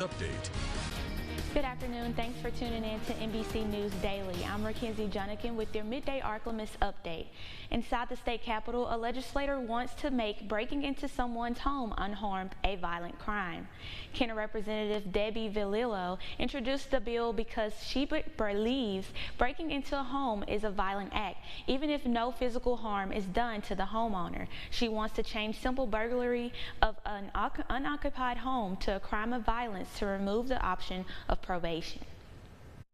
Update. Good afternoon. Thanks for tuning in to NBC News Daily. I'm Mackenzie Junikin with your Midday Ark-La-Miss update. Inside the state capitol, a legislator wants to make breaking into someone's home unharmed a violent crime. Kenner Representative Debbie Vilillo introduced the bill because she believes breaking into a home is a violent act, even if no physical harm is done to the homeowner. She wants to change simple burglary of an unoccupied home to a crime of violence to remove the option of probation.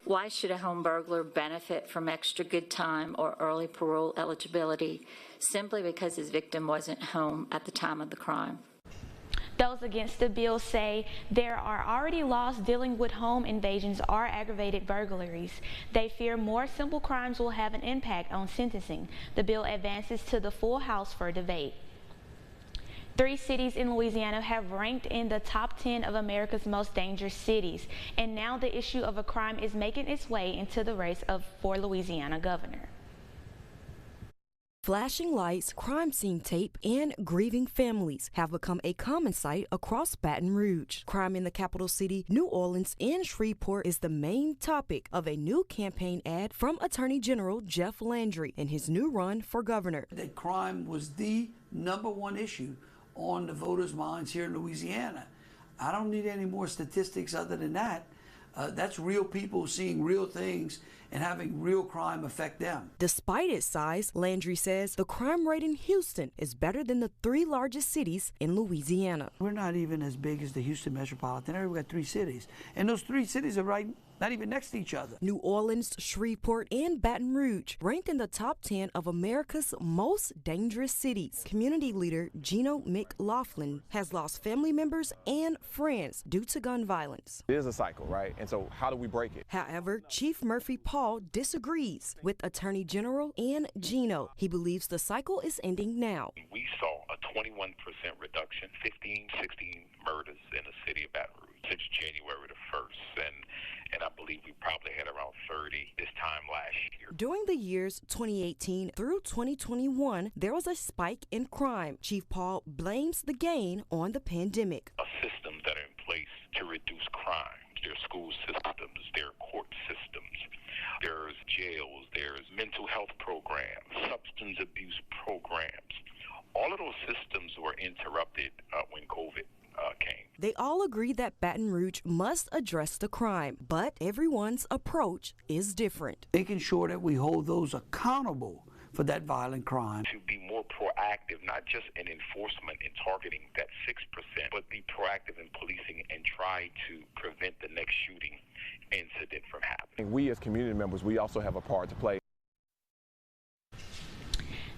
Why should a home burglar benefit from extra good time or early parole eligibility simply because his victim wasn't home at the time of the crime? Those against the bill say there are already laws dealing with home invasions or aggravated burglaries. They fear more simple crimes will have an impact on sentencing. The bill advances to the full House for debate. 3 cities in Louisiana have ranked in the top 10 of America's most dangerous cities, and now the issue of a crime is making its way into the race for Louisiana governor. Flashing lights, crime scene tape, and grieving families have become a common sight across Baton Rouge. Crime in the capital city, New Orleans, and Shreveport is the main topic of a new campaign ad from Attorney General Jeff Landry in his new run for governor. That crime was the #1 issue on the voters' minds here in Louisiana. I don't need any more statistics other than that. That's real people seeing real things and having real crime affect them. Despite its size, Landry says the crime rate in Houston is better than the 3 largest cities in Louisiana. We're not even as big as the Houston metropolitan area. We've got 3 cities, and those 3 cities are not even next to each other. New Orleans, Shreveport, and Baton Rouge ranked in the top 10 of America's most dangerous cities. Community leader Gino McLaughlin has lost family members and friends due to gun violence. It is a cycle, right? And so how do we break it? However, Chief Murphy Paul disagrees with Attorney General and Gino. He believes the cycle is ending now. We saw a 21% reduction, 16 murders in the city of Baton Rouge since January the 1st. And I believe we probably had around 30 this time last year. During the years 2018 through 2021, there was a spike in crime. Chief Paul blames the gain on the pandemic. Systems that are in place to reduce crime. There are school systems, there are court systems, there's jails, there's mental health programs, substance abuse programs. All of those systems were interrupted when COVID came. They all agree that Baton Rouge must address the crime, but everyone's approach is different. Making sure that we hold those accountable for that violent crime. To be more proactive, not just in enforcement and targeting that 6%, but be proactive in policing and try to prevent the next shooting incident from happening. We as community members, we also have a part to play.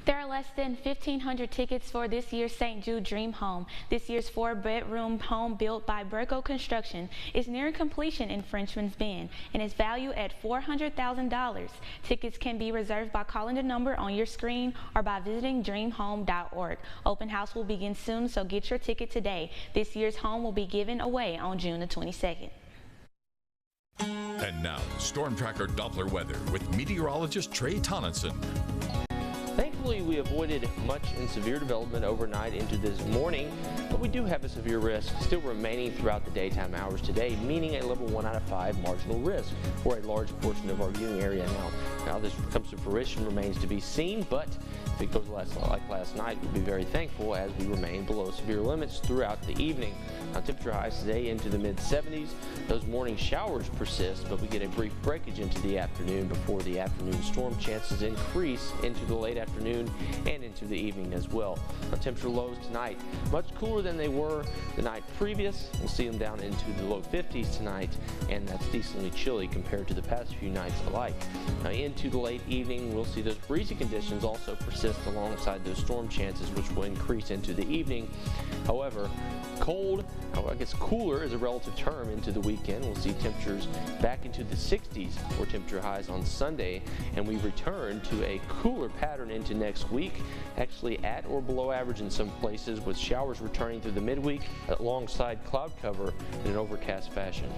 There are less than 1,500 tickets for this year's St. Jude Dream Home. This year's 4-bedroom home built by Berco Construction is nearing completion in Frenchman's Bend and is valued at $400,000. Tickets can be reserved by calling the number on your screen or by visiting dreamhome.org. Open house will begin soon, so get your ticket today. This year's home will be given away on June the 22nd. And now, Storm Tracker Doppler weather with meteorologist Trey Tonneson. Thankfully, we avoided much and severe development overnight into this morning, but we do have a severe risk still remaining throughout the daytime hours today, meaning a level 1 out of 5 marginal risk for a large portion of our viewing area. Now this comes to fruition remains to be seen, but if it goes like last night, we'll be very thankful as we remain below severe limits throughout the evening. Now, temperature highs today into the mid-70s. Those morning showers persist, but we get a brief breakage into the afternoon before the afternoon storm chances increase into the late afternoon and into the evening as well. Now, temperature lows tonight, much cooler than they were the night previous. We'll see them down into the low 50s tonight, and that's decently chilly compared to the past few nights alike. Now, into the late evening, we'll see those breezy conditions also persist alongside those storm chances, which will increase into the evening. However, cold, I guess cooler is a relative term into the weekend. We'll see temperatures back into the 60s for temperature highs on Sunday, and we return to a cooler pattern into next week, actually at or below average in some places, with showers returning through the midweek alongside cloud cover in an overcast fashion.